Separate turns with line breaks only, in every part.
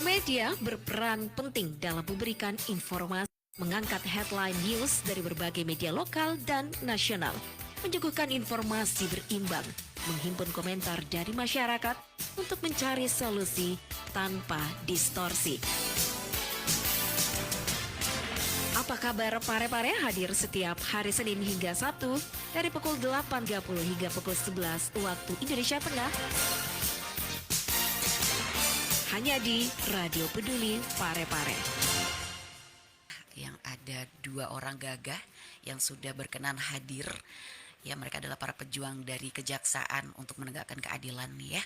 Media berperan penting dalam memberikan informasi, mengangkat headline news dari berbagai media lokal dan nasional, menyuguhkan informasi berimbang, menghimpun komentar dari masyarakat untuk mencari solusi tanpa distorsi. Apa kabar Pare-Pare hadir setiap hari Senin hingga Sabtu dari pukul 8.30 hingga pukul 11 waktu Indonesia Tengah. Hanya di Radio Peduli Pare-Pare.
Yang ada dua orang gagah yang sudah berkenan hadir. Ya, mereka adalah para pejuang dari kejaksaan untuk menegakkan keadilan nih ya.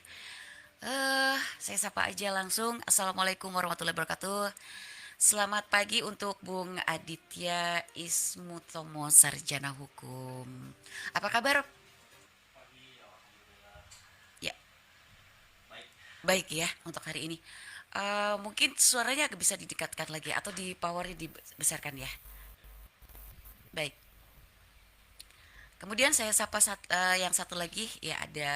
Saya sapa aja langsung. Assalamualaikum warahmatullahi wabarakatuh. Selamat pagi untuk Bung Aditya Ismutomo, Sarjana Hukum. Apa kabar? Ya, baik ya untuk hari ini. Mungkin suaranya agak bisa didekatkan lagi atau di powernya dibesarkan ya. Baik. Kemudian saya sapa yang satu lagi ya, ada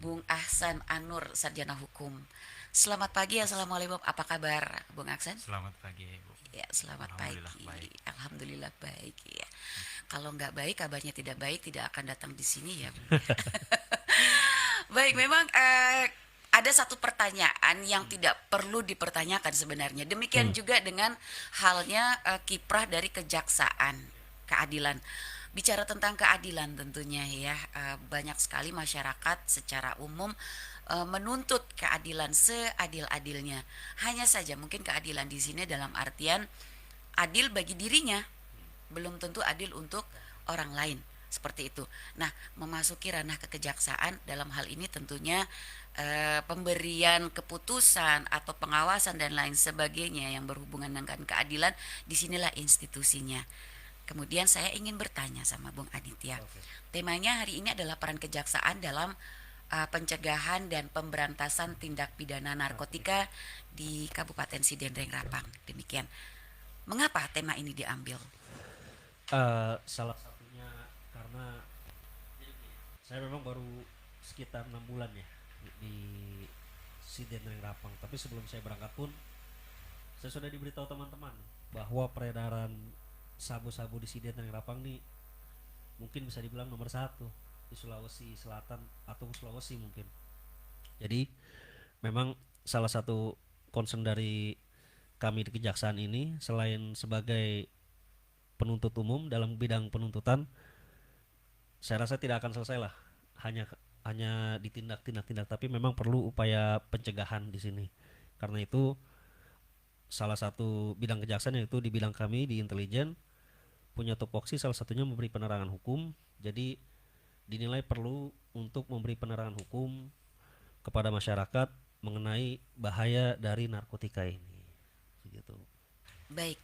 Bung Ahsan Anur, Sarjana Hukum. Selamat pagi, assalamualaikum. Apa kabar, Bung Ahsan?
Selamat pagi, Bu.
Ya, selamat
Alhamdulillah
pagi.
baik.
Alhamdulillah baik ya. Kalau nggak baik, kabarnya tidak baik, tidak akan datang di sini ya, Bung. Baik, memang ada satu pertanyaan yang tidak perlu dipertanyakan sebenarnya. Demikian juga dengan halnya kiprah dari kejaksaan, keadilan. Bicara tentang keadilan tentunya ya, banyak sekali masyarakat secara umum menuntut keadilan seadil-adilnya. Hanya saja mungkin keadilan di sini dalam artian adil bagi dirinya, belum tentu adil untuk orang lain. Seperti itu. Nah, memasuki ranah kekejaksaan dalam hal ini tentunya pemberian keputusan atau pengawasan dan lain sebagainya yang berhubungan dengan keadilan, disinilah institusinya. Kemudian saya ingin bertanya sama Bung Aditya. Temanya hari ini adalah peran kejaksaan dalam pencegahan dan pemberantasan tindak pidana narkotika di Kabupaten Sidenreng Rapang. Demikian. Mengapa tema ini diambil?
Salah satunya karena saya memang baru sekitar 6 bulan ya di Sidenreng Rapang. Tapi sebelum saya berangkat pun saya sudah diberitahu teman-teman bahwa peredaran sabu-sabu di Sidenreng Rapang nih mungkin bisa dibilang nomor satu di Sulawesi Selatan atau Sulawesi mungkin. Jadi memang salah satu concern dari kami di kejaksaan ini, selain sebagai penuntut umum dalam bidang penuntutan, saya rasa tidak akan selesai lah hanya ditindak, tapi memang perlu upaya pencegahan di sini. Karena itu salah satu bidang kejaksaan yaitu di bidang kami di intelijen punya tupoksi, salah satunya memberi penerangan hukum. Jadi dinilai perlu untuk memberi penerangan hukum kepada masyarakat mengenai bahaya dari narkotika ini. Begitu.
Baik,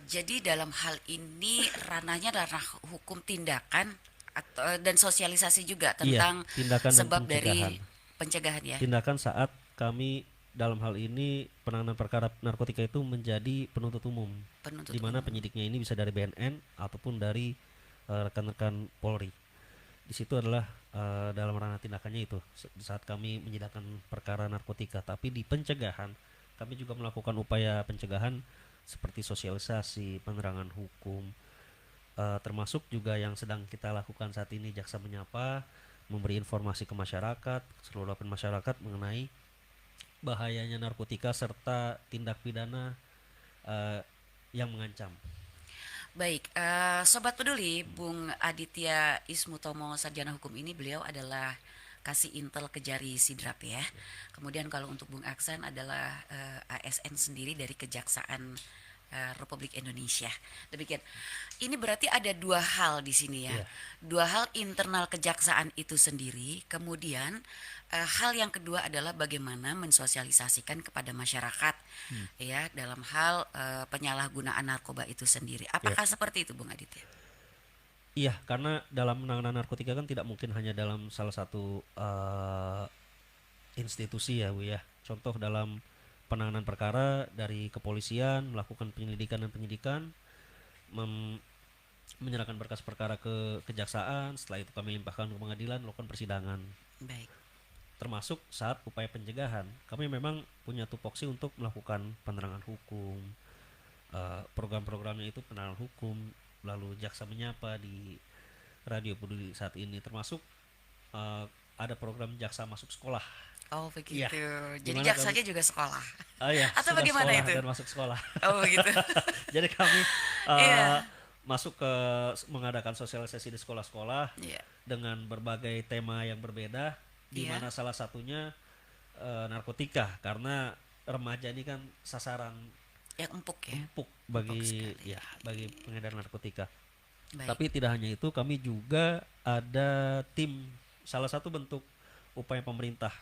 jadi dalam hal ini ranahnya ranah hukum tindakan atau dan sosialisasi juga tentang
tindakan dan
sebab
pencegahan.
dari pencegahan ya.
Tindakan saat kami dalam hal ini penanganan perkara narkotika itu menjadi penuntut umum,
Penuntut
di mana
umum.
penyidiknya ini bisa dari BNN ataupun dari rekan-rekan Polri. Di situ adalah dalam ranah tindakannya itu saat kami menyidangkan perkara narkotika. Tapi di pencegahan kami juga melakukan upaya pencegahan seperti sosialisasi, penerangan hukum, termasuk juga yang sedang kita lakukan saat ini, Jaksa Menyapa, memberi informasi ke masyarakat, seluruh lapisan masyarakat mengenai bahayanya narkotika serta tindak pidana yang mengancam.
Baik, Sobat Peduli, Bung Aditya Ismutomo, Sarjana Hukum ini beliau adalah kasih intel Kejari Sidrap ya. Kemudian kalau untuk Bung Aksan adalah ASN sendiri dari Kejaksaan Republik Indonesia. Demikian. Ini berarti ada dua hal di sini ya.
Iya.
Dua hal internal kejaksaan itu sendiri. Kemudian hal yang kedua adalah bagaimana mensosialisasikan kepada masyarakat ya dalam hal penyalahgunaan narkoba itu sendiri. Apakah seperti itu, Bung Aditya?
Iya, karena dalam penanganan narkotika kan tidak mungkin hanya dalam salah satu institusi ya, Bu ya. Contoh dalam penanganan perkara dari kepolisian melakukan penyelidikan dan penyidikan, menyerahkan berkas perkara ke kejaksaan, setelah itu kami limpahkan ke pengadilan melakukan persidangan.
Baik.
termasuk saat upaya pencegahan kami memang punya tupoksi untuk melakukan penerangan hukum. Program-programnya itu penerangan hukum, lalu jaksa menyapa di radio peduli saat ini, termasuk ada program jaksa masuk sekolah.
Oh
Iya,
begitu. Jadi
dimana kami
jaksanya juga sekolah.
ya
Atau
sudah
bagaimana
sekolah
itu?
dan masuk sekolah.
Oh begitu.
Jadi kami
Iya.
masuk ke mengadakan sosialisasi di sekolah-sekolah
Iya.
dengan berbagai tema yang berbeda, di
Iya.
mana salah satunya narkotika, karena remaja ini kan sasaran
Yang empuk ya.
empuk
Empuk
bagi
sekali.
bagi pengedar narkotika.
Baik.
Tapi tidak hanya itu, kami juga ada tim, salah satu bentuk upaya pemerintah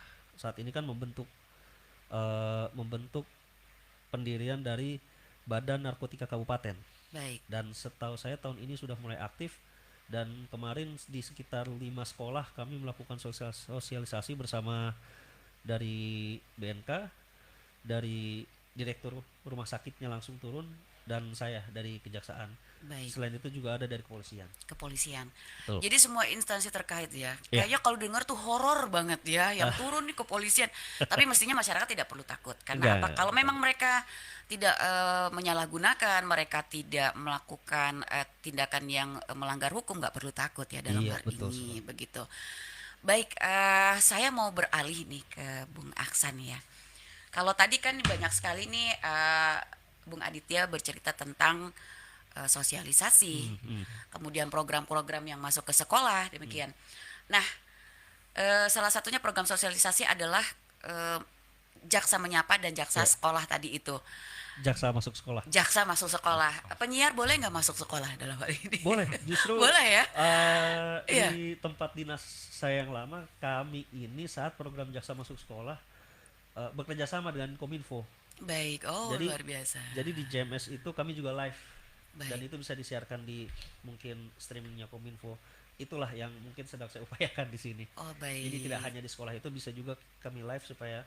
saat ini kan membentuk pendirian dari Badan Narkotika Kabupaten,
Baik.
dan setahu saya tahun ini sudah mulai aktif, dan kemarin di sekitar 5 sekolah kami melakukan sosialisasi bersama dari BNK, dari direktur rumah sakitnya langsung turun, dan saya dari kejaksaan.
Baik.
Selain itu juga ada dari kepolisian.
Kepolisian.
Betul.
Jadi semua instansi terkait ya.
Iya.
Kayaknya kalau dengar tuh horor banget ya yang turun nih kepolisian. Tapi mestinya masyarakat tidak perlu takut karena
Enggak,
apa? Kalau
betul.
memang mereka tidak menyalahgunakan, mereka tidak melakukan tindakan yang melanggar hukum, nggak perlu takut ya dalam
Iya,
hal
betul
ini begitu. Baik, saya mau beralih nih ke Bung Aksan ya. Kalau tadi kan banyak sekali nih Bung Aditya bercerita tentang sosialisasi, kemudian program-program yang masuk ke sekolah demikian. Nah, salah satunya program sosialisasi adalah jaksa menyapa dan jaksa
Ya.
sekolah tadi itu.
Jaksa masuk sekolah.
Jaksa masuk sekolah. Penyiar boleh nggak masuk sekolah dalam hal ini?
Boleh, justru
Boleh ya? Iya.
di tempat dinas saya yang lama, kami ini saat program jaksa masuk sekolah bekerja sama dengan Kominfo.
Baik. Oh,
Jadi-
luar biasa.
Jadi di JMS itu kami juga live, dan
Baik.
itu bisa disiarkan di mungkin streamingnya Kominfo. Itulah yang mungkin sedang saya upayakan di sini.
Oh, baik.
Jadi tidak hanya di sekolah itu, bisa juga kami live supaya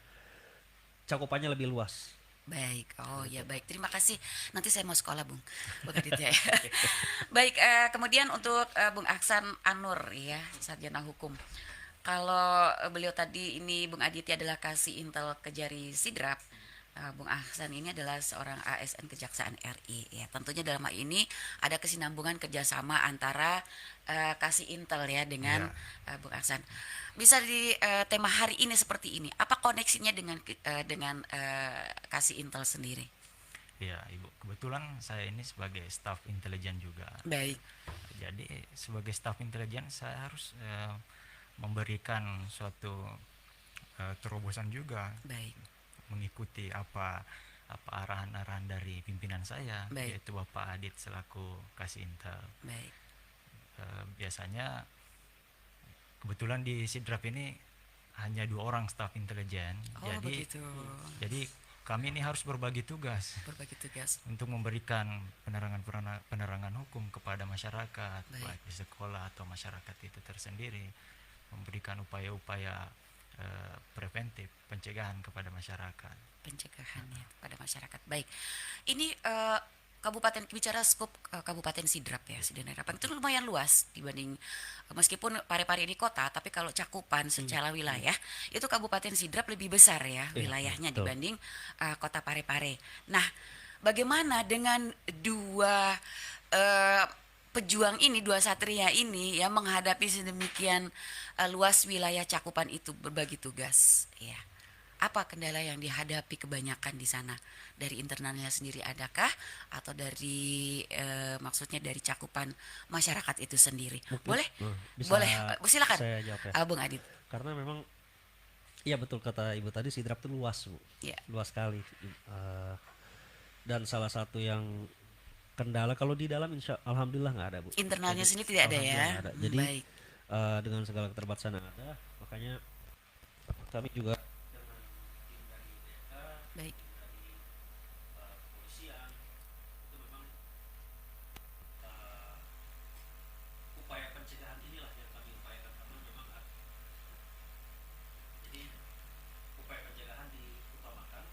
cakupannya lebih luas.
Baik, oh ya baik. Terima kasih. Nanti saya mau sekolah, Bung Aditya. Ya. Baik, kemudian untuk Bung Aksan Anur ya, sarjana hukum. Kalau beliau tadi ini Bung Aditya adalah kasih intel Kejari Sidrap. Bung Aksan ini adalah seorang ASN Kejaksaan RI. Ya, tentunya dalam hal ini ada kesinambungan kerjasama antara kasih intel ya dengan Bung Aksan. Bisa di tema hari ini seperti ini. Apa koneksinya dengan kasih intel sendiri?
Ya, Ibu. Kebetulan saya ini sebagai staf intelijen juga.
Baik,
Jadi sebagai staf intelijen saya harus memberikan suatu terobosan juga,
baik,
mengikuti apa arahan-arahan dari pimpinan saya,
Baik.
yaitu Bapak Adit selaku Kasih Intel.
baik,
Biasanya kebetulan di Sidrap ini hanya 2 orang staf intelijen.
Oh, begitu.
Jadi kami ini harus berbagi tugas
Berbagi tugas.
untuk memberikan penerangan hukum kepada masyarakat, baik di sekolah atau masyarakat itu tersendiri, memberikan upaya-upaya preventif, pencegahan kepada masyarakat.
Pencegahannya pada masyarakat. Baik, ini kabupaten, bicara skup Kabupaten Sidrap ya, Sidrap itu lumayan luas dibanding meskipun Parepare ini kota, tapi kalau cakupan secara wilayah itu Kabupaten Sidrap lebih besar ya wilayahnya
betul.
dibanding kota Parepare. Nah, bagaimana dengan dua pejuang ini, dua satria ini yang menghadapi sedemikian luas wilayah cakupan itu berbagi tugas ya. Apa kendala yang dihadapi kebanyakan di sana? Dari internalnya sendiri adakah? Atau dari maksudnya dari cakupan masyarakat itu sendiri? Boleh?
Bisa
Boleh. Silakan.
saya jawab ya.
Bung Adit.
Karena memang iya betul kata Ibu tadi, Sidrap itu luas, Bu.
Ya.
Luas sekali. Dan salah satu yang kendala kalau di dalam alhamdulillah nggak ada, Bu.
Internalnya
Jadi,
sendiri tidak ada ya?
alhamdulillah nggak ada. Jadi
Baik.
dengan segala keterbatasan yang ada, makanya kami juga
Baik.
kepolisian itu memang upaya pencegahan inilah yang kami upayakan, karena memang jadi upaya pencegahan diutamakan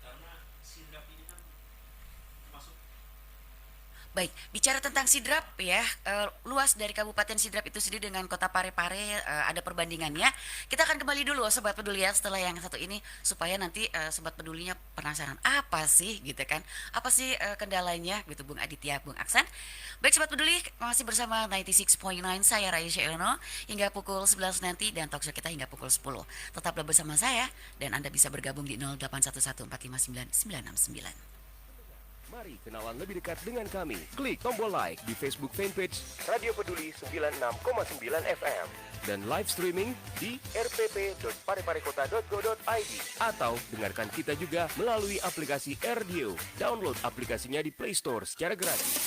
karena Sidrap ini kan termasuk
Baik, bicara tentang Sidrap ya, luas dari Kabupaten Sidrap itu sendiri dengan Kota Parepare ada perbandingannya. Kita akan kembali dulu Sobat Peduli ya setelah yang satu ini supaya nanti Sobat Pedulinya penasaran apa sih gitu kan, apa sih kendalanya gitu Bung Aditya, Bung Aksan. Baik Sobat Peduli, masih bersama 96.9 saya Raisya Elno hingga pukul 11 nanti dan talkshow kita hingga pukul 10. Tetaplah bersama saya dan Anda bisa bergabung di 0811459969.
Mari kenalan lebih dekat dengan kami. Klik tombol like di Facebook fanpage Radio Peduli 96,9 FM dan live streaming di rpp.pareparekota.go.id atau dengarkan kita juga melalui aplikasi RDO. Download aplikasinya di Play Store secara gratis.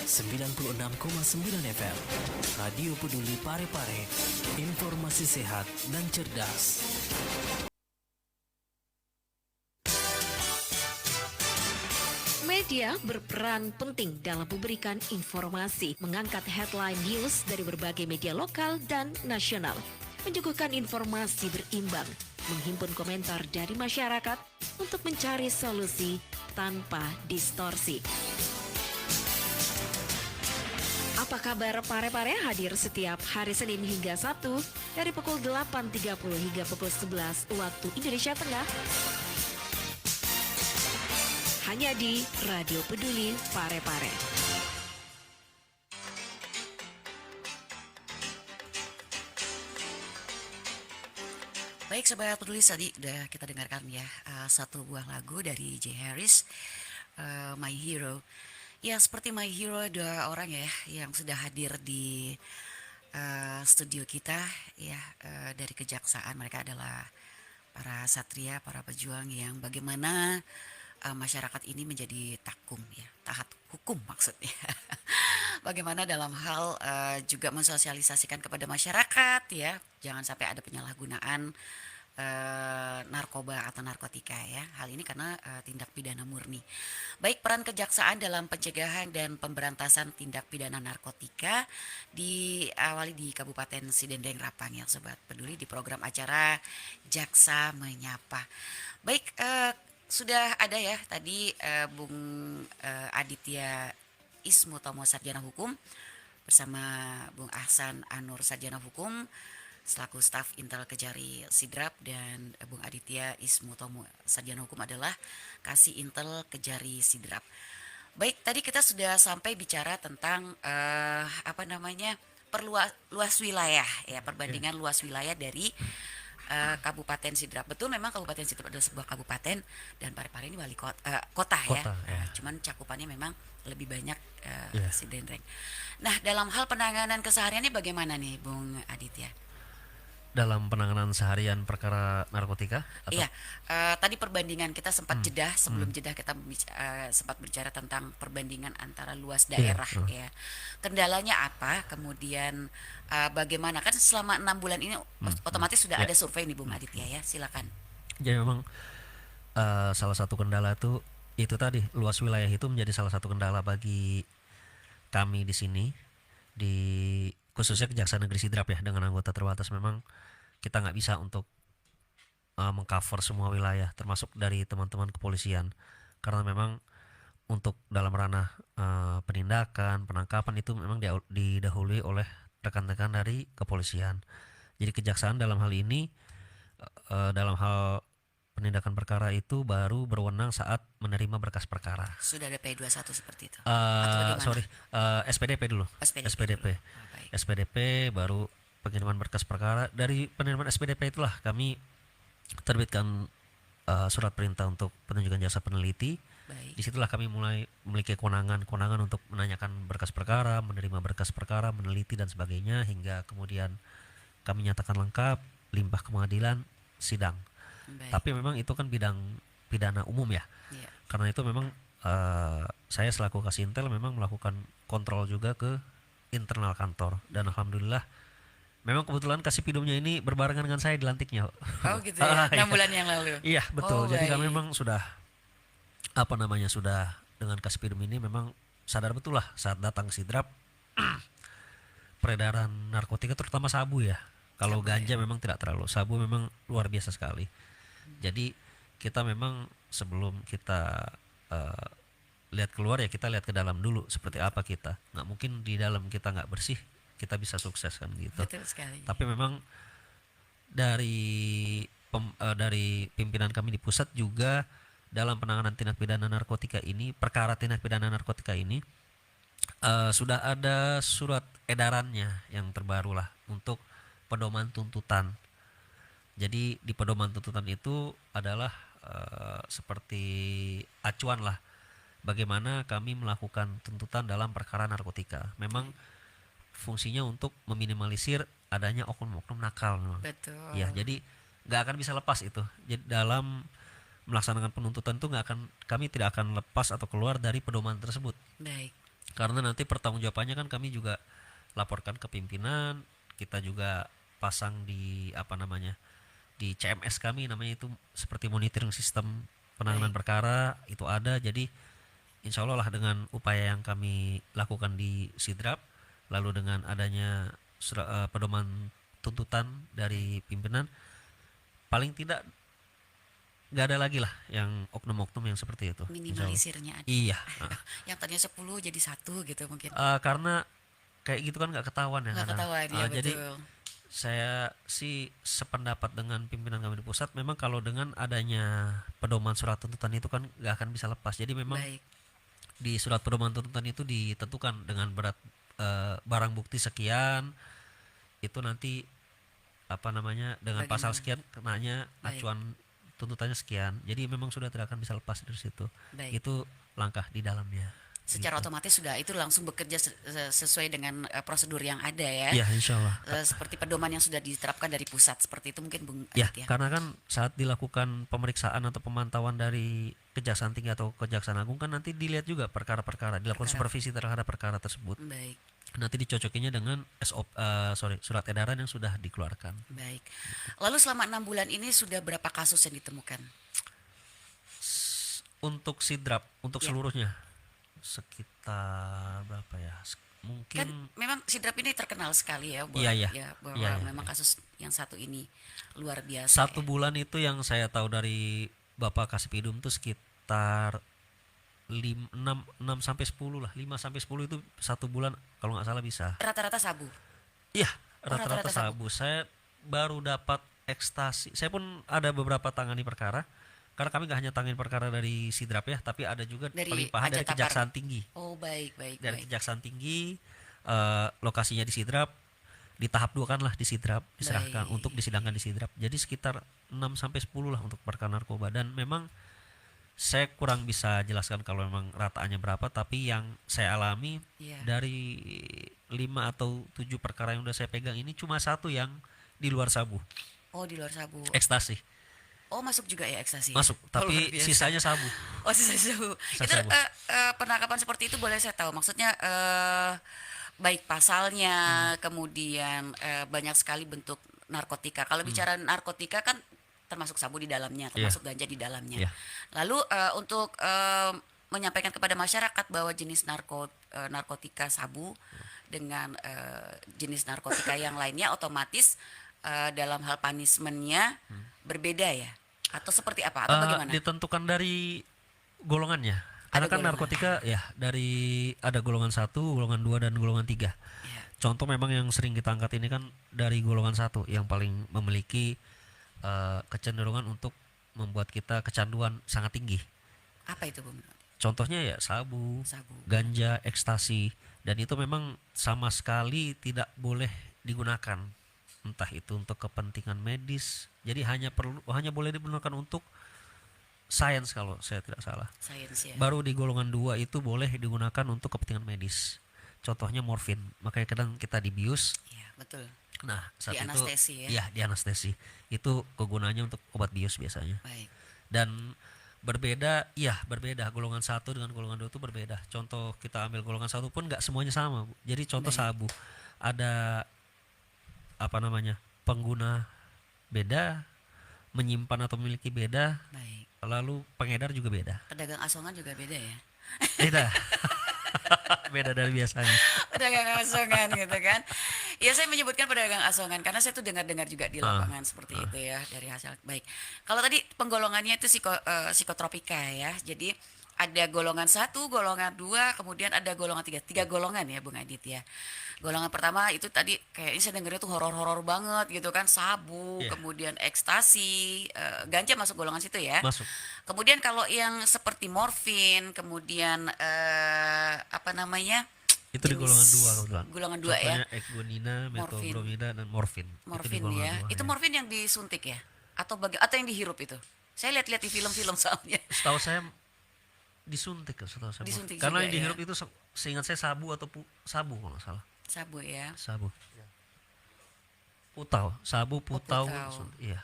96,9 FM Radio Peduli Parepare. Informasi sehat dan cerdas.
Media berperan penting dalam memberikan informasi, mengangkat headline news dari berbagai media lokal dan nasional, menyuguhkan informasi berimbang, menghimpun komentar dari masyarakat untuk mencari solusi tanpa distorsi. Apa kabar Parepare hadir setiap hari Senin hingga Sabtu dari pukul 8.30 hingga pukul 11 waktu Indonesia Tengah. Hanya di Radio Peduli Parepare.
Baik Sobat Peduli, tadi udah kita dengarkan ya satu buah lagu dari J. Harris, My Hero. Ya seperti My Hero ada orang ya yang sudah hadir di studio kita ya dari Kejaksaan. Mereka adalah para satria, para pejuang yang bagaimana masyarakat ini menjadi takum ya, taat hukum maksudnya. Bagaimana dalam hal juga mensosialisasikan kepada masyarakat ya, jangan sampai ada penyalahgunaan narkoba atau narkotika ya. Hal ini karena tindak pidana murni. Baik, peran kejaksaan dalam pencegahan dan pemberantasan tindak pidana narkotika diawali di Kabupaten Sidendeng Rapang ya Sobat Peduli di program acara Jaksa Menyapa. Baik, sudah ada ya tadi Bung Aditya Ismutomo Sarjana Hukum bersama Bung Ahsan Anur Sarjana Hukum selaku staf Intel Kejari Sidrap dan Bung Aditya Ismutomo Sarjana Hukum adalah Kasih Intel Kejari Sidrap. Baik, tadi kita sudah sampai bicara tentang luas wilayah ya, perbandingan luas wilayah dari Kabupaten Sidrap. Betul, memang Kabupaten Sidrap adalah sebuah kabupaten dan Parepare ini wali kota ya. Cuman cakupannya memang lebih banyak Sidendreng. Nah, dalam hal penanganan kesehariannya bagaimana nih Bung Aditya?
Dalam penanganan seharian perkara narkotika? Atau?
Iya, tadi perbandingan kita sempat jeda, sebelum jeda kita sempat bicara tentang perbandingan antara luas daerah ya. Kendalanya apa? Kemudian bagaimana? Kan selama 6 bulan ini otomatis sudah ada survei nih Bung Aditya ya, silakan.
Jadi memang salah satu kendala itu tadi, luas wilayah itu menjadi salah satu kendala bagi kami di sini, di khususnya Kejaksaan Negeri Sidrap ya, dengan anggota terbatas. Memang kita nggak bisa untuk mengcover semua wilayah, termasuk dari teman-teman kepolisian, karena memang untuk dalam ranah penindakan, penangkapan itu memang didahului oleh rekan-rekan dari kepolisian. Jadi kejaksaan dalam hal ini dalam hal penindakan perkara itu baru berwenang saat menerima berkas perkara.
Sudah ada P21 seperti itu?
SPDP dulu. SPDP. SPDP baru pengiriman berkas perkara. Dari penerimaan SPDP itulah kami terbitkan surat perintah untuk penunjukan jasa peneliti.
Baik.
Disitulah kami mulai memiliki kewenangan untuk menanyakan berkas perkara, menerima berkas perkara, meneliti dan sebagainya, hingga kemudian kami nyatakan lengkap, limpah ke pengadilan, sidang.
Baik.
Tapi memang itu kan bidang pidana umum ya.
Iya.
Karena itu memang saya selaku Kasih Intel memang melakukan kontrol juga ke internal kantor, dan alhamdulillah memang kebetulan Kasih Pidumnya ini berbarengan dengan saya dilantiknya.
Oh gitu ya, 6 bulan yang lalu.
Iya betul. Jadi
baik.
kami memang sudah sudah dengan Kasih Pidum ini memang sadar betul lah saat datang Sidrap peredaran narkotika terutama sabu ya. Kalau ganja memang tidak terlalu, sabu memang luar biasa sekali. Jadi kita memang sebelum kita lihat keluar ya kita lihat ke dalam dulu seperti apa kita. Nggak mungkin di dalam kita nggak bersih kita bisa sukses kan gitu.
Betul sekali.
Tapi memang dari pimpinan kami di pusat juga dalam penanganan tindak pidana narkotika ini, perkara tindak pidana narkotika ini sudah ada surat edarannya yang terbaru lah untuk pedoman tuntutan. Jadi di pedoman tuntutan itu adalah seperti acuan lah bagaimana kami melakukan tuntutan dalam perkara narkotika. Memang fungsinya untuk meminimalisir adanya oknum-oknum nakal memang.
Betul.
Ya, jadi nggak akan bisa lepas itu. Jadi dalam melaksanakan penuntutan itu kami tidak akan lepas atau keluar dari pedoman tersebut.
Baik.
Karena nanti pertanggungjawabannya kan kami juga laporkan ke pimpinan, kita juga pasang di di CMS kami, namanya itu seperti monitoring sistem penanganan perkara itu ada. Jadi insya Allah lah dengan upaya yang kami lakukan di Sidrap, lalu dengan adanya pedoman tuntutan dari pimpinan, paling tidak nggak ada lagi lah yang oknum-oknum yang seperti itu.
Minimalisirnya ada.
Iya.
Yang tadinya 10 jadi 1 gitu mungkin.
Karena kayak gitu kan nggak ketahuan ya.
Nggak
kadang.
ketahuan ya,
Jadi
betul.
saya sih sependapat dengan pimpinan kami di pusat, memang kalau dengan adanya pedoman surat tuntutan itu kan nggak akan bisa lepas. Jadi memang
Baik.
di surat pedoman tuntutan itu ditentukan dengan berat barang bukti sekian, itu nanti dengan pasal sekian kenanya
Baik.
acuan tuntutannya sekian. Jadi memang sudah tidak akan bisa lepas dari situ.
Baik.
Itu langkah di dalamnya.
Secara
Gitu.
otomatis sudah itu langsung bekerja sesuai dengan prosedur yang ada ya.
Ya, insya Allah.
Seperti pedoman yang sudah diterapkan dari pusat seperti itu mungkin Bung
Ya,
Adit ya.
karena kan saat dilakukan pemeriksaan atau pemantauan dari Kejaksaan Tinggi atau Kejaksaan Agung kan nanti dilihat juga perkara-perkara, dilakukan supervisi terhadap perkara tersebut.
Baik.
Nanti dicocokinya dengan surat edaran yang sudah dikeluarkan.
Baik. Lalu selama 6 bulan ini sudah berapa kasus yang ditemukan?
Untuk Sidrap, untuk
Ya.
seluruhnya sekitar berapa ya? Mungkin
Kan memang Sidrap ini terkenal sekali ya bahwa,
Iya.
bahwa
Iya, iya,
memang
iya.
kasus yang satu ini luar biasa.
satu bulan itu yang saya tahu dari Bapak Kasipidum itu sekitar 6 sampai 10 lah, 5 sampai 10 itu satu bulan kalau nggak salah bisa.
Rata-rata sabu.
Iya,
rata-rata
rata-rata sabu. Saya baru dapat ekstasi. Saya pun ada beberapa tangani perkara. Karena kami nggak hanya tangani perkara dari Sidrap ya, tapi ada juga
Dari
pelimpahan dari
Ajatapar.
Kejaksaan Tinggi.
Oh, baik, baik,
Dari
baik.
Kejaksaan Tinggi, lokasinya di Sidrap, di tahap 2 kan lah di Sidrap, diserahkan
Baik.
untuk disidangkan di Sidrap. Jadi sekitar 6 sampai 10 lah untuk perkara narkoba, dan memang saya kurang bisa jelaskan kalau memang rataannya berapa, tapi yang saya alami
Iya.
dari 5 atau 7 perkara yang udah saya pegang ini cuma satu yang di luar sabu,
Oh, di luar sabu.
ekstasi.
Oh, masuk juga ya ekstasi.
Masuk,
Oh,
tapi
luar biasa.
sisanya sabu.
Oh, sisa sabu.
Sisa
Itu
sabu.
penangkapan seperti itu boleh saya tahu. Maksudnya baik pasalnya, kemudian banyak sekali bentuk narkotika. Kalau bicara narkotika kan termasuk sabu di dalamnya, termasuk ganja di dalamnya.
Iya.
Lalu untuk menyampaikan kepada masyarakat bahwa jenis narkotika sabu dengan jenis narkotika yang lainnya otomatis dalam hal punishment-nya berbeda ya? Atau seperti apa? Atau bagaimana?
Ditentukan dari golongannya. Karena
Ada
kan
golongan.
narkotika ya ada golongan 1, golongan 2, dan golongan 3.
Ya.
Contoh memang yang sering kita angkat ini kan dari golongan 1 yang paling memiliki kecenderungan untuk membuat kita kecanduan sangat tinggi.
Apa itu, Bung?
Contohnya ya sabu,
Sabu.
ganja, ekstasi, dan itu memang sama sekali tidak boleh digunakan, entah itu untuk kepentingan medis. Jadi hanya boleh digunakan untuk sains kalau saya tidak salah.
Sains ya.
Baru di golongan 2 itu boleh digunakan untuk kepentingan medis. Contohnya morfin. Makanya kadang kita dibius.
Iya, betul.
Nah, saat
Di
itu
anestesi ya?
Iya, di anestesi. Itu kegunaannya untuk obat bius biasanya.
Baik.
Dan berbeda golongan 1 dengan golongan 2 itu berbeda. Contoh kita ambil golongan 1 pun nggak semuanya sama, Bu. Jadi contoh
Baik.
sabu ada pengguna beda, menyimpan atau memiliki beda,
Baik.
lalu pengedar juga beda.
Pedagang asongan juga beda ya?
Beda. Beda dari biasanya.
Pedagang asongan gitu kan. Ya, saya menyebutkan pedagang asongan karena saya tuh dengar-dengar juga di lapangan seperti itu ya dari hasil. Baik. Kalau tadi penggolongannya itu psikotropika ya. Jadi ada golongan 1, golongan 2, kemudian ada golongan 3. 3 golongan ya Bung Adit ya. Golongan pertama itu tadi kayaknya saya dengarnya tuh horor-horor banget gitu kan, sabu,
Iya.
kemudian ekstasi, ganja masuk golongan situ ya.
Masuk.
Kemudian kalau yang seperti morfin, kemudian apa namanya?
Itu di golongan 2 kebetulan.
Golongan 2 ya.
Contohnya ekgonina,
Morfin.
metobromida dan morfin.
Morfin
itu di golongan
ya.
2,
Itu
ya.
morfin yang disuntik ya? Atau yang dihirup itu? Saya lihat-lihat di film-film soalnya.
Setahu saya disuntik, setahu saya.
Disuntik
Karena
juga
yang dihirup
ya.
itu seingat saya sabu atau sabu kalau nggak salah.
Sabu ya.
Sabu. Putau, sabu, putau.
putau.
Iya.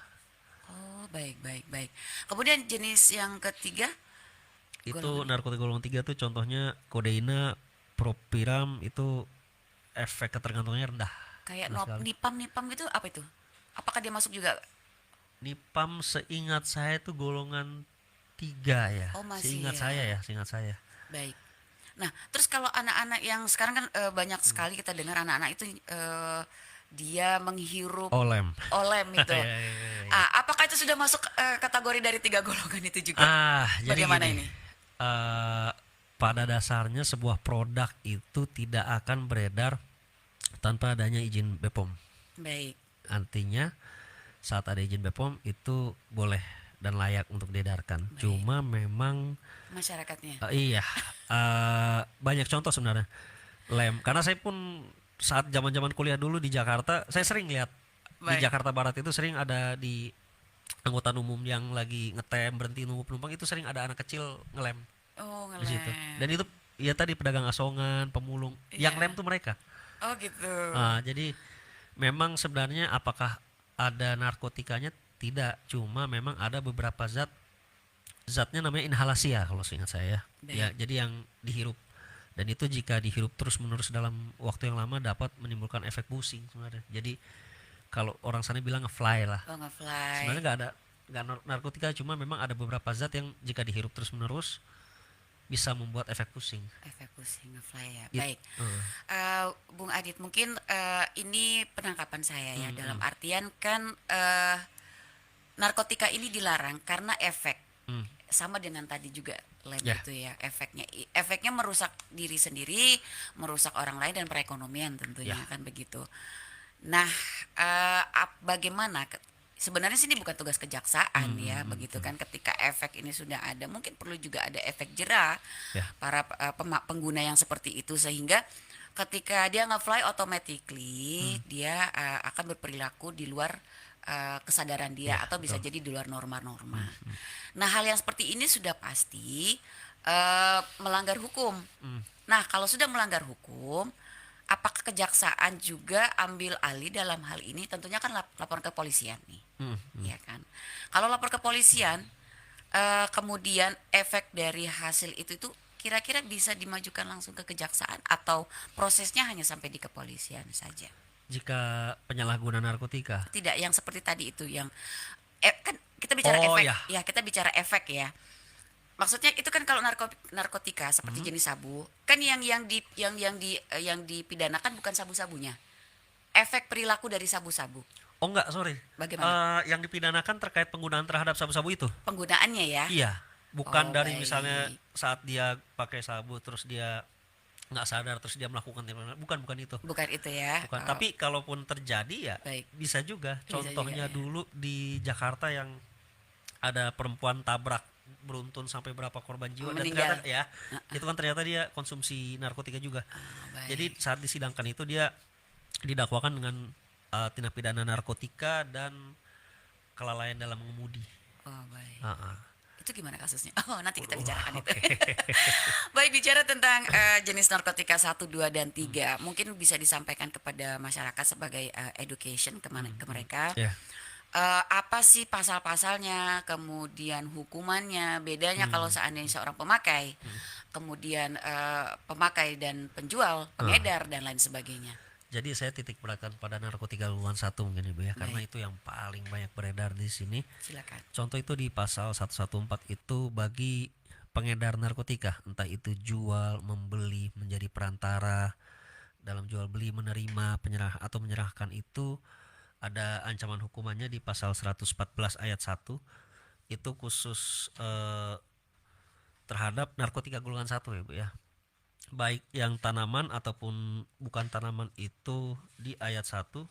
Oh, baik, baik, baik. Kemudian jenis yang ketiga?
Itu narkotika golongan 3 tuh contohnya kodeina, propiram itu efek ketergantungannya rendah.
Kayak
Rendah sekali.
nipam gitu apa itu? Apakah dia masuk juga?
Nipam seingat saya itu golongan 3 ya.
Oh, masih
Seingat saya.
Baik. Nah, terus kalau anak-anak yang sekarang kan banyak sekali kita dengar anak-anak itu dia menghirup
Olem.
olem itu.
Ya, ya, ya, ya.
Apakah itu sudah masuk kategori dari 3 golongan itu juga?
Jadi
Bagaimana
gini,
ini?
pada dasarnya sebuah produk itu tidak akan beredar tanpa adanya izin BPOM.
Baik.
Artinya saat ada izin BPOM itu boleh dan layak untuk diedarkan. Cuma memang
Masyarakatnya.
iya, banyak contoh sebenarnya lem. Karena saya pun saat zaman-zaman kuliah dulu di Jakarta, saya sering lihat di
Baik.
Jakarta Barat itu sering ada di angkutan umum yang lagi ngetem berhenti nunggu penumpang itu sering ada anak kecil ngelem
Oh,
di situ.
ngelem.
Dan itu ya tadi pedagang asongan, pemulung, yang
Iya.
lem tuh mereka.
Oh, gitu.
Jadi memang sebenarnya apakah ada narkotikanya? Tidak, cuma memang ada beberapa zatnya namanya inhalasi ya kalau seingat saya. Ya, jadi yang dihirup. Dan itu jika dihirup terus-menerus dalam waktu yang lama dapat menimbulkan efek pusing sebenarnya. Jadi kalau orang sana bilang nge-fly lah.
Oh, nge-fly.
Sebenarnya nggak narkotika, cuma memang ada beberapa zat yang jika dihirup terus-menerus bisa membuat efek pusing.
Efek pusing nge-fly ya.
It-
Baik. Bung Adit, mungkin ini penangkapan saya ya, dalam artian kan narkotika ini dilarang karena efek. Sama dengan tadi juga lem
Ya.
itu ya, efeknya merusak diri sendiri, merusak orang lain dan perekonomian tentunya
Ya.
kan begitu. Nah, bagaimana sebenarnya sini bukan tugas kejaksaan ya begitu kan, ketika efek ini sudah ada mungkin perlu juga ada efek jera
Ya.
para pengguna yang seperti itu, sehingga ketika dia nge-fly automatically dia akan berperilaku di luar kesadaran dia,
Ya,
atau bisa
betul.
jadi di luar norma-norma. Nah, hal yang seperti ini sudah pasti melanggar hukum. Nah, kalau sudah melanggar hukum, apakah kejaksaan juga ambil alih dalam hal ini? Tentunya kan lapor ke polisian nih, ya kan? Kalau lapor ke polisian, kemudian efek dari hasil itu kira-kira bisa dimajukan langsung ke kejaksaan atau prosesnya hanya sampai di kepolisian saja?
Jika penyalahguna narkotika.
Tidak yang seperti tadi itu yang kan kita bicara
Oh,
efek
ya.
ya, kita bicara efek ya. Maksudnya itu kan kalau narkotika seperti jenis sabu, kan yang dipidanakan bukan sabu-sabunya. Efek perilaku dari sabu-sabu.
Oh enggak, sorry.
Bagaimana?
Yang dipidanakan terkait penggunaan terhadap sabu-sabu itu.
Penggunaannya ya.
Iya, bukan
Oh,
dari
baik.
misalnya saat dia pakai sabu terus dia nggak sadar terus dia melakukan tindakan, bukan itu.
Bukan itu ya.
Bukan.
Oh,
Tapi kalaupun terjadi ya
Baik.
bisa juga.
Bisa
Contohnya
juga, ya.
dulu di Jakarta yang ada perempuan tabrak beruntun sampai berapa korban jiwa dan
Meninggal.
ternyata ya itu kan ternyata dia konsumsi narkotika juga.
baik.
Jadi saat disidangkan itu dia didakwakan dengan tindak pidana narkotika dan kelalaian dalam mengemudi.
Oh, baik.
Ah.
Itu gimana kasusnya? Oh, nanti kita bicarakan itu. Baik, bicara tentang jenis narkotika 1, 2, dan 3. Mungkin bisa disampaikan kepada masyarakat sebagai education ke mereka.
Ya.
Apa sih pasal-pasalnya, kemudian hukumannya, bedanya kalau seandainya seorang pemakai, kemudian pemakai dan penjual, pengedar, dan lain sebagainya.
Jadi saya titik beratkan pada narkotika golongan 1 mungkin Ibu ya, karena itu yang paling banyak beredar di sini.
Silakan.
Contoh itu di pasal 114 itu bagi pengedar narkotika, entah itu jual, membeli, menjadi perantara dalam jual beli, menerima, menyerahkan itu ada ancaman hukumannya di pasal 114 ayat 1. Itu khusus terhadap narkotika golongan 1 ya Bu ya. Baik yang tanaman ataupun bukan tanaman itu di ayat 1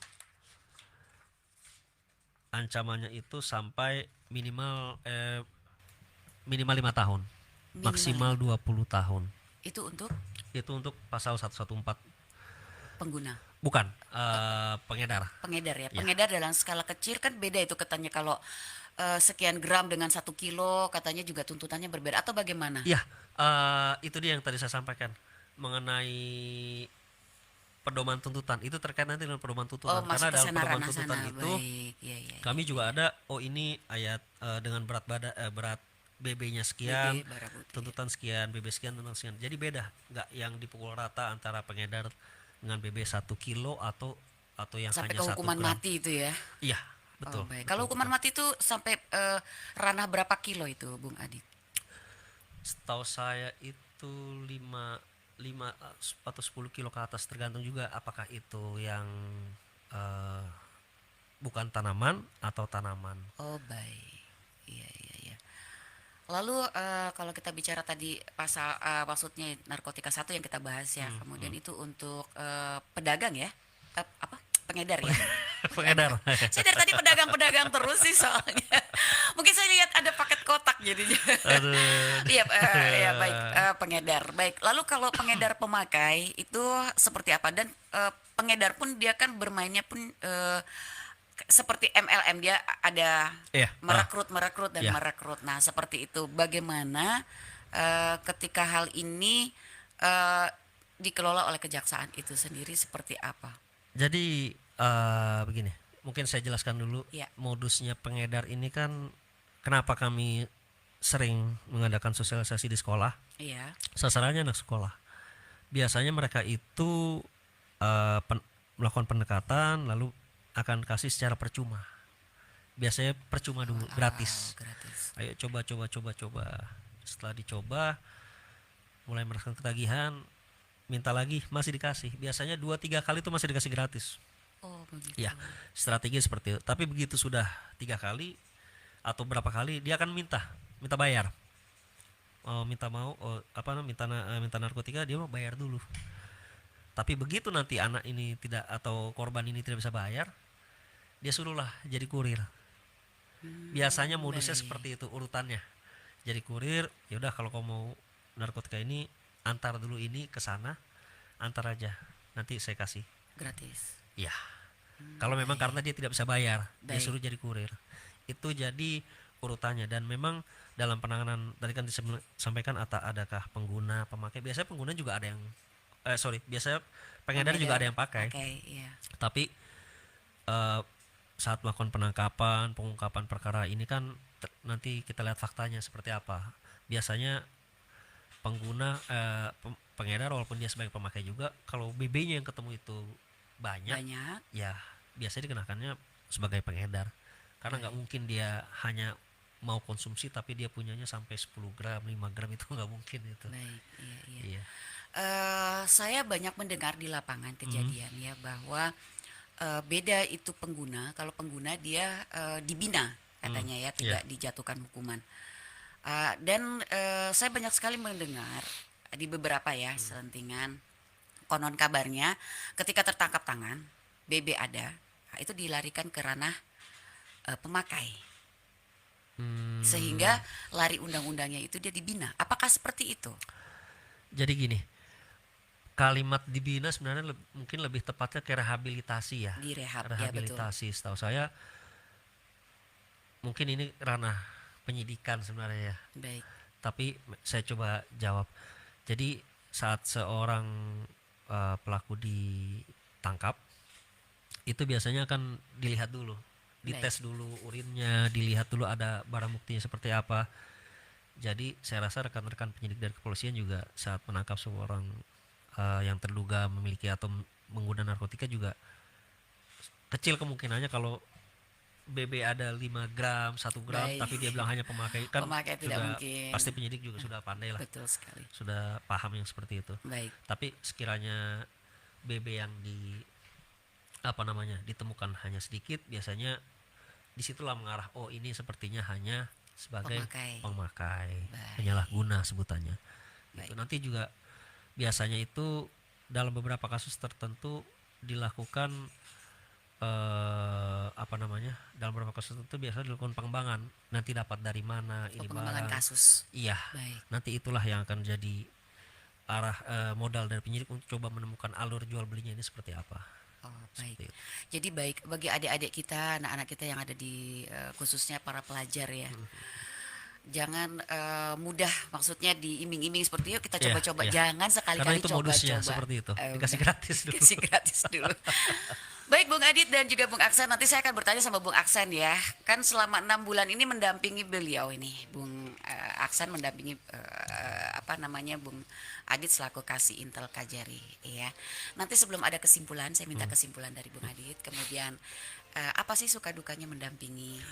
ancamannya itu sampai minimal 5 tahun,
Minimal
maksimal 20 tahun.
Itu untuk
Itu untuk pasal 114.
pengguna.
Bukan, pengedar.
Pengedar ya.
Ya.
Pengedar dalam skala kecil kan beda itu katanya kalau sekian gram dengan 1 kilo katanya juga tuntutannya berbeda atau bagaimana?
Iya, itu dia yang tadi saya sampaikan mengenai pedoman tuntutan. Itu terkait nanti dengan pedoman tuntutan.
Oh, masuk
Karena
ke
dalam
sana
pedoman
ranah
tuntutan
sana.
itu
Baik, ya, ya.
kami juga ada, oh ini ayat dengan berat BB-nya sekian,
BB, barang bukti.
tuntutan sekian, BB sekian, tuntutan sekian. Jadi beda, nggak yang dipukul rata antara pengedar dengan BB 1 kilo atau yang
Sampai
hanya
ke
1
hukuman
gram.
mati itu ya.
Iya, betul.
Oh, baik.
betul,
Kalau hukuman
betul.
mati itu sampai ranah berapa kilo itu, Bung Adit?
Setahu saya itu 5 atau 10 kilo ke atas, tergantung juga apakah itu yang eh, bukan tanaman atau tanaman.
Oh, baik. Iya, iya, iya. Lalu kalau kita bicara tadi pasal maksudnya narkotika 1 yang kita bahas ya, kemudian itu untuk pedagang ya, apa pengedar ya.
Pengedar.
Saya dari tadi pedagang-pedagang terus sih soalnya. Mungkin saya lihat ada paket kotak jadinya.
Aduh.
Iya, ya baik pengedar. Baik. Lalu kalau pengedar pemakai itu seperti apa dan pengedar pun dia kan bermainnya pun seperti MLM, dia ada
Iya,
merekrut dan
iya.
merekrut. Nah, seperti itu. Bagaimana ketika hal ini dikelola oleh kejaksaan itu sendiri seperti apa?
Jadi begini, mungkin saya jelaskan dulu
Ya.
modusnya pengedar ini kan kenapa kami sering mengadakan sosialisasi di sekolah.
Iya.
Sasarannya anak sekolah. Biasanya mereka itu melakukan pendekatan lalu akan kasih secara percuma. Biasanya percuma dulu, gratis.
Gratis.
Ayo coba. Setelah dicoba, mulai merasakan ketagihan, minta lagi, masih dikasih. Biasanya 2-3 kali itu masih dikasih gratis.
Oh, begitu.
Ya, strategi seperti itu. Tapi begitu sudah 3 kali atau berapa kali, dia akan minta bayar. Minta narkotika, dia mau bayar dulu. Tapi begitu nanti anak ini tidak atau korban ini tidak bisa bayar, dia suruhlah jadi kurir. Biasanya modusnya
baik.
seperti itu urutannya. Jadi kurir, ya udah kalau kau mau narkotika ini antar dulu ini ke sana, antar aja. Nanti saya kasih.
Gratis.
Ya. Kalau memang karena dia tidak bisa bayar, dia
Baik.
suruh jadi kurir. Itu jadi urutannya dan memang dalam penanganan tadi kan disampaikan adakah pengguna, pemakai. Biasanya pengguna juga ada yang biasanya pengedar juga ada yang pakai.
Iya.
Tapi saat melakukan penangkapan, pengungkapan perkara ini kan nanti kita lihat faktanya seperti apa. Biasanya pengguna pengedar walaupun dia sebagai pemakai juga, kalau BB-nya yang ketemu itu banyak, ya biasanya dikenakannya sebagai pengedar. Karena nggak mungkin dia hanya mau konsumsi tapi dia punyanya sampai 10 gram, 5 gram, itu nggak mungkin itu.
Baik, iya.
Iya.
Saya banyak mendengar di lapangan kejadian ya bahwa beda itu pengguna. Kalau pengguna dia dibina katanya ya, tidak dijatuhkan hukuman. Dan saya banyak sekali mendengar di beberapa ya selentingan, konon kabarnya ketika tertangkap tangan BB ada, itu dilarikan ke ranah pemakai. Sehingga lari undang-undangnya itu dia dibina. Apakah seperti itu?
Jadi gini, kalimat dibina sebenarnya mungkin lebih tepatnya ke rehabilitasi ya.
Direhab,
Rehabilitasi, setahu saya mungkin ini ranah penyidikan sebenarnya ya.
Baik.
Tapi saya coba jawab. Jadi saat seorang pelaku ditangkap, itu biasanya akan dilihat dulu, dites dulu urinnya, dilihat dulu ada barang buktinya seperti apa. Jadi saya rasa rekan-rekan penyidik dari kepolisian juga saat menangkap seorang yang terduga memiliki atau menggunakan narkotika juga kecil kemungkinannya kalau BB ada 5 gram, 1 gram,
Baik.
tapi dia bilang hanya pemakai, kan
Pemakai tidak
sudah
mungkin.
pasti penyidik juga sudah pandai lah,
Betul sekali.
sudah paham yang seperti itu.
Baik.
Tapi sekiranya BB yang ditemukan hanya sedikit, biasanya disitulah mengarah, oh ini sepertinya hanya sebagai
Pemakai.
pemakai,
Baik.
penyalahguna sebutannya.
Baik.
Gitu. Nanti juga biasanya itu dalam beberapa kasus tertentu dilakukan dalam beberapa kasus tertentu biasanya dilakukan pengembangan. Nanti dapat dari mana ini
Pengembangan
barang.
kasus.
Iya.
Baik.
Nanti itulah yang akan jadi arah modal dari penyidik untuk coba menemukan alur jual belinya ini seperti apa.
Oh, baik.
Seperti itu.
Jadi baik bagi adik-adik kita, anak-anak kita yang ada di khususnya para pelajar ya. Jangan mudah maksudnya diiming-iming seperti yuk kita
Iya,
coba-coba.
iya.
Jangan
Karena
sekali-kali
itu modusnya
coba-coba.
seperti itu.
Eh,
Dikasih
udah.
gratis dulu.
Dikasih gratis dulu. Baik Bung Adit dan juga Bung Aksan, nanti saya akan bertanya sama Bung Aksan ya. Kan selama 6 bulan ini mendampingi beliau ini, Bung Aksan mendampingi Bung Adit selaku kasih Intel Kajari ya. Nanti sebelum ada kesimpulan, saya minta kesimpulan dari Bung Adit. Kemudian apa sih suka dukanya mendampingi?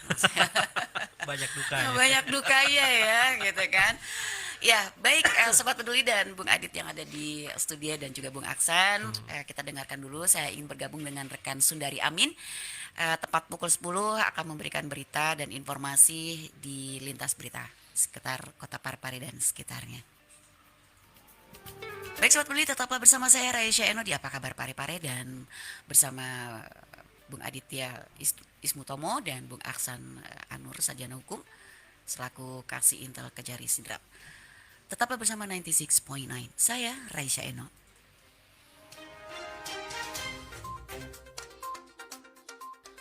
Banyak dukanya.
Banyak dukanya ya gitu kan. Ya baik Sobat Peduli dan Bung Adit yang ada di studio dan juga Bung Aksan, kita dengarkan dulu. Saya ingin bergabung dengan rekan Sundari Amin. Tepat pukul 10 akan memberikan berita dan informasi di lintas berita sekitar Kota Parepare dan sekitarnya. Baik Sobat Peduli, tetaplah bersama saya Raisya Eno di Apa Kabar Parepare dan bersama Bung Aditya Ismutomo dan Bung Aksan Anur Sarjana Hukum selaku kasih Intel Kajari Sidrap. Tetaplah bersama 96.9. Saya Raisya Eno.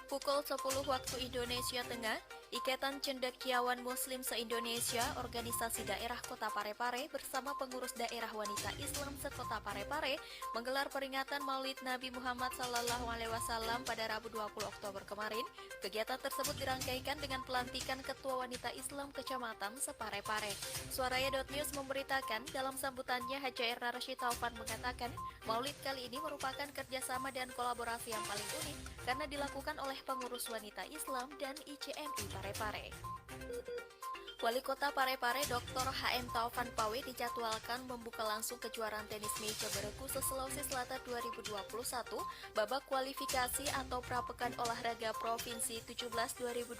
Pukul 10 waktu Indonesia Tengah, Ikatan Cendekiawan Muslim se-Indonesia, Organisasi Daerah Kota Parepare bersama pengurus daerah wanita Islam sekota Parepare menggelar peringatan Maulid Nabi Muhammad SAW pada Rabu 20 Oktober kemarin. Kegiatan tersebut dirangkaikan dengan pelantikan Ketua Wanita Islam Kecamatan Separepare. Suaraya.news memberitakan dalam sambutannya Haja Erna Rashid Taufan mengatakan Maulid kali ini merupakan kerjasama dan kolaborasi yang paling unik karena dilakukan oleh pengurus wanita Islam dan ICMI Parepare. Wali Kota Parepare Dr. HM Taufan Pawe dijadwalkan membuka langsung kejuaraan tenis meja beregu se-Sulawesi Selatan 2021 babak kualifikasi atau prapekan olahraga provinsi 17 2021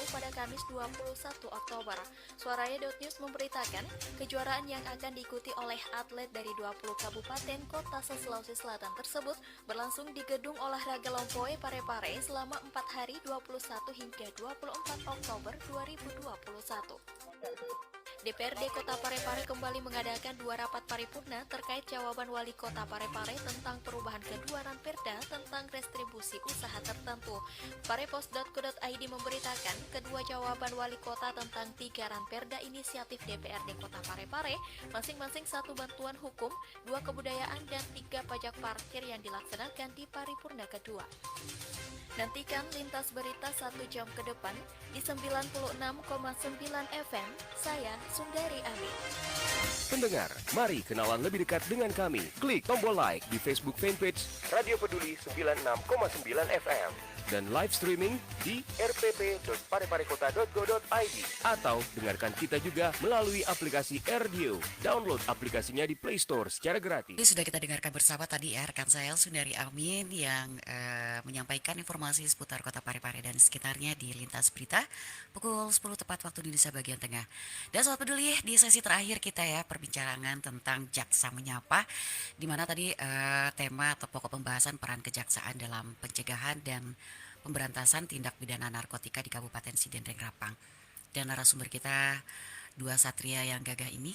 pada Kamis 21 Oktober. Suaraya.news memberitakan kejuaraan yang akan diikuti oleh atlet dari 20 kabupaten kota se-Sulawesi Selatan tersebut berlangsung di Gedung Olahraga Lompoe Parepare selama 4 hari 21 hingga 24 Oktober 2021. DPRD Kota Parepare kembali mengadakan 2 rapat paripurna terkait jawaban Wali Kota Parepare tentang perubahan keduaran Perda tentang restribusi usaha tertentu. Parepos.co.id memberitakan kedua jawaban Wali Kota tentang 3 ranperda inisiatif DPRD Kota Parepare, masing-masing 1 bantuan hukum, 2 kebudayaan, dan 3 pajak parkir yang dilaksanakan di paripurna kedua. Nantikan lintas berita 1 jam ke depan di 96,9 FM. Saya Sundari Amin.
Pendengar, mari kenalan lebih dekat dengan kami. Klik tombol like di Facebook fanpage Radio Peduli 96,9 FM dan live streaming di rpp.pareparekota.go.id atau dengarkan kita juga melalui aplikasi RDio. Download aplikasinya di Play Store secara gratis.
Ini sudah kita dengarkan bersama tadi ya rekan saya Sundari Amin yang menyampaikan informasi seputar Kota Parepare dan sekitarnya di lintas berita pukul 10 tepat waktu Indonesia bagian tengah. Dan Sobat Peduli, di sesi terakhir kita ya perbincangan tentang jaksa menyapa, di mana tadi tema atau pokok pembahasan peran kejaksaan dalam pencegahan dan pemberantasan tindak pidana narkotika di Kabupaten Sidenreng Rapang. Dan narasumber kita 2 satria yang gagah ini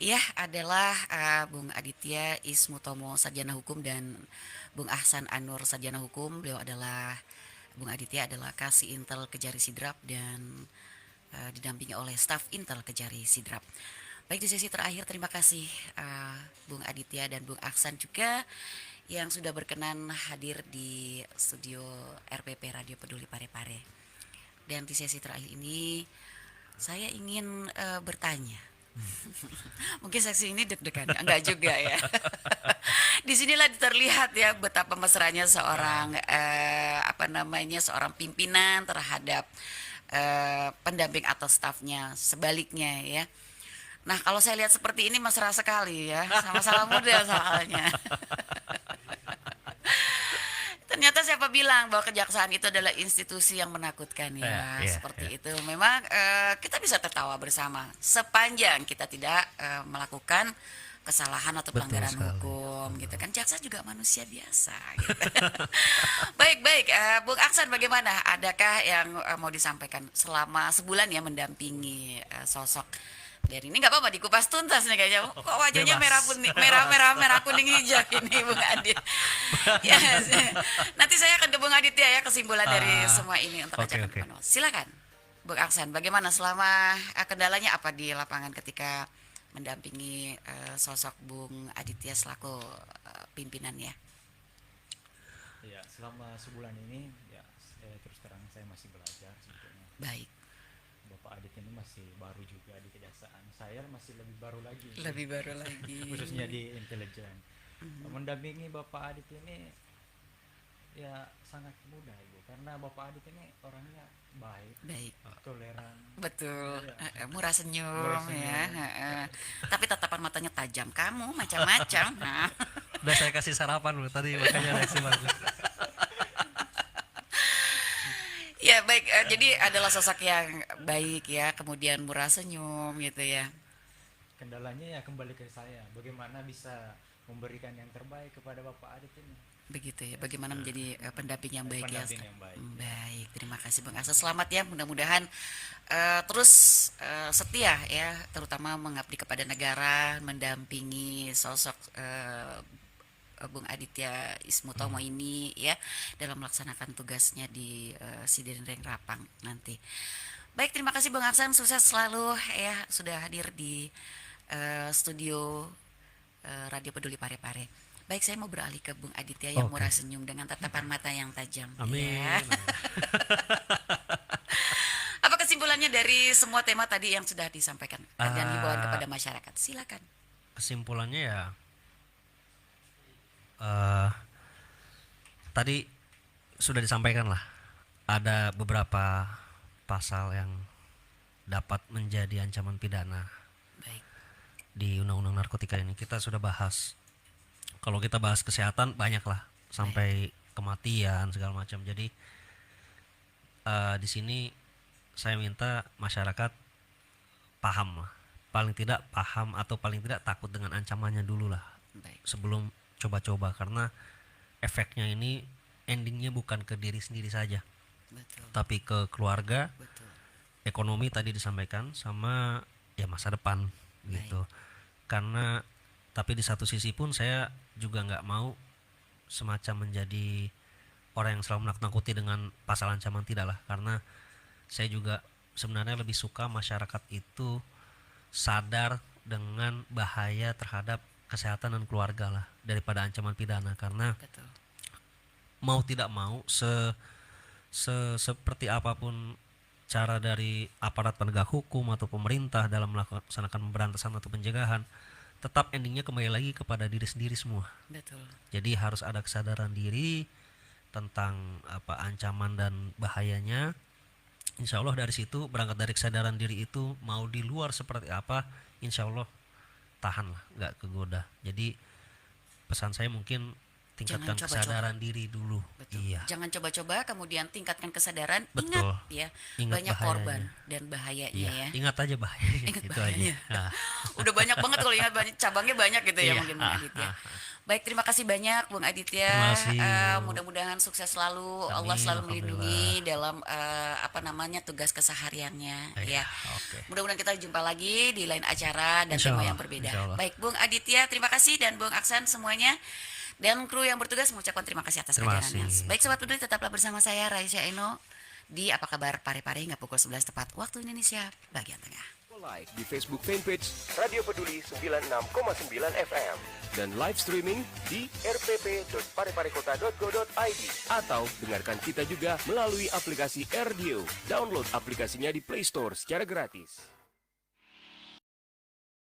ya adalah Bung Aditya Ismutomo Sarjana Hukum dan Bung Ahsan Anur Sarjana Hukum. Beliau adalah Bung Aditya adalah kasih Intel Kejari Sidrap dan didampingi oleh staf Intel Kejari Sidrap. Baik, di sesi terakhir terima kasih Bung Aditya dan Bung Ahsan juga yang sudah berkenan hadir di studio RPP Radio Peduli Parepare. Dan di sesi terakhir ini saya ingin bertanya. Mungkin sesi ini deg-degan, enggak juga ya. Disinilah terlihat ya betapa mesranya seorang seorang pimpinan terhadap pendamping atau stafnya, sebaliknya ya. Nah kalau saya lihat seperti ini mesra sekali ya, sama-sama muda soalnya. Ternyata siapa bilang bahwa kejaksaan itu adalah institusi yang menakutkan ya,
Iya,
seperti itu. Memang kita bisa tertawa bersama sepanjang kita tidak melakukan kesalahan atau
Betul
pelanggaran
sekali.
hukum, gitu kan. Jaksa juga manusia biasa. Gitu. Baik, Bung Aksan, bagaimana? Adakah yang mau disampaikan selama sebulan ya mendampingi sosok dari ini? Nggak apa-apa dikupas tuntas nih kayaknya. Kok wajahnya
Bebas.
merah kuning hijau ini Bung Adit. Ya, nanti saya akan ke Bung Adit ya kesimpulan dari semua ini untuk
Oke,
ajakan
oke.
penuh. Silakan, Bung Aksan. Bagaimana selama kendalanya apa di lapangan ketika mendampingi sosok Bung Aditya selaku pimpinannya?
Ya, selama sebulan ini ya terus terang saya masih belajar sebetulnya.
Baik,
Bapak Adit ini masih baru juga di kejaksaan. Saya masih lebih baru lagi.
lebih baru lagi.
Khususnya di intelijen. Mendampingi Bapak Adit ini ya sangat mudah Ibu, karena Bapak Adit ini orangnya baik,
Baik,
toleran.
betul.
Iya.
Murah senyum,
Murah senyum.
ya. Tapi tatapan matanya tajam. Kamu macam-macam. Nah.
Udah saya kasih sarapan loh tadi, makanya reaksi bagus.
Ya baik, jadi adalah sosok yang baik ya, kemudian murah senyum gitu ya.
Kendalanya ya kembali ke saya, bagaimana bisa memberikan yang terbaik kepada Bapak Adit ini.
Begitu ya, bagaimana menjadi pendamping yang baik ya.
Pendamping yang baik.
Baik, terima kasih Bang Aksa. Selamat ya, mudah-mudahan terus setia ya, terutama mengabdi kepada negara, mendampingi sosok Bung Aditya Ismutomo ini ya dalam melaksanakan tugasnya di Sidenreng Rapang nanti. Baik, terima kasih Bang Aksan, sukses selalu ya sudah hadir di studio Radio Peduli Parepare. Baik, saya mau beralih ke Bung Aditya yang
Oke.
murah senyum dengan tatapan mata yang tajam.
Amin.
Ya. Apa kesimpulannya dari semua tema tadi yang sudah disampaikan dan himbauan kepada masyarakat? Silakan.
Kesimpulannya ya tadi sudah disampaikan lah, ada beberapa pasal yang dapat menjadi ancaman pidana
Baik,
di undang-undang narkotika ini. Kita sudah bahas, kalau kita bahas kesehatan banyak lah, sampai kematian segala macam. Jadi di sini saya minta masyarakat paham lah, paling tidak paham atau paling tidak takut dengan ancamannya dulu lah
baik,
sebelum coba-coba, karena efeknya ini endingnya bukan ke diri sendiri saja,
betul,
tapi ke keluarga,
betul.
ekonomi tadi disampaikan, sama ya masa depan gitu. Karena tapi di satu sisi pun saya juga nggak mau semacam menjadi orang yang selalu menakut-nakuti dengan pasal ancaman, tidak lah, karena saya juga sebenarnya lebih suka masyarakat itu sadar dengan bahaya terhadap kesehatan dan keluarga lah daripada ancaman pidana. Karena
Betul.
mau tidak mau seperti apapun cara dari aparat penegak hukum atau pemerintah dalam melaksanakan pemberantasan atau pencegahan, tetap endingnya kembali lagi kepada diri sendiri semua.
Betul.
Jadi harus ada kesadaran diri tentang apa ancaman dan bahayanya. Insya Allah dari situ, berangkat dari kesadaran diri itu, mau di luar seperti apa, insya Allah tahan lah, nggak kegoda. Jadi pesan saya mungkin tingkatkan
Jangan coba-coba.
kesadaran diri dulu.
Betul.
Iya.
Jangan coba-coba, kemudian tingkatkan kesadaran.
Betul.
Ingat ya,
Ingat
banyak
bahayanya.
korban dan bahayanya
Iya,
ya.
ingat aja bahayanya.
Ingat
itu
bahayanya.
aja. Nah,
Udah banyak banget kalau ingat, banyak cabangnya banyak gitu ya
Iya.
mungkin Bung Aditya. Baik, terima kasih banyak Bung Aditya.
Terima kasih.
Mudah-mudahan sukses selalu.
Amin,
Allah selalu
alhamdulillah.
melindungi dalam tugas kesehariannya
Iya,
ya.
oke.
Mudah-mudahan kita jumpa lagi di lain acara dan
Insya
tema
Allah,
yang berbeda.
insya Allah.
Baik, Bung Aditya, terima kasih, dan Bung Aksan semuanya. Dan kru yang bertugas mengucapkan terima kasih atas
Terima
kehadirannya.
kasih.
Baik Sobat Peduli, tetaplah bersama saya Raisya Eno di Apa Kabar Pare-Pare hingga pukul 11 tepat waktu Indonesia bagian tengah.
Like di Facebook fanpage Radio Peduli 96,9 FM dan live streaming di rpp.pareparekota.go.id atau dengarkan kita juga melalui aplikasi RDO. Download aplikasinya di Play Store secara gratis.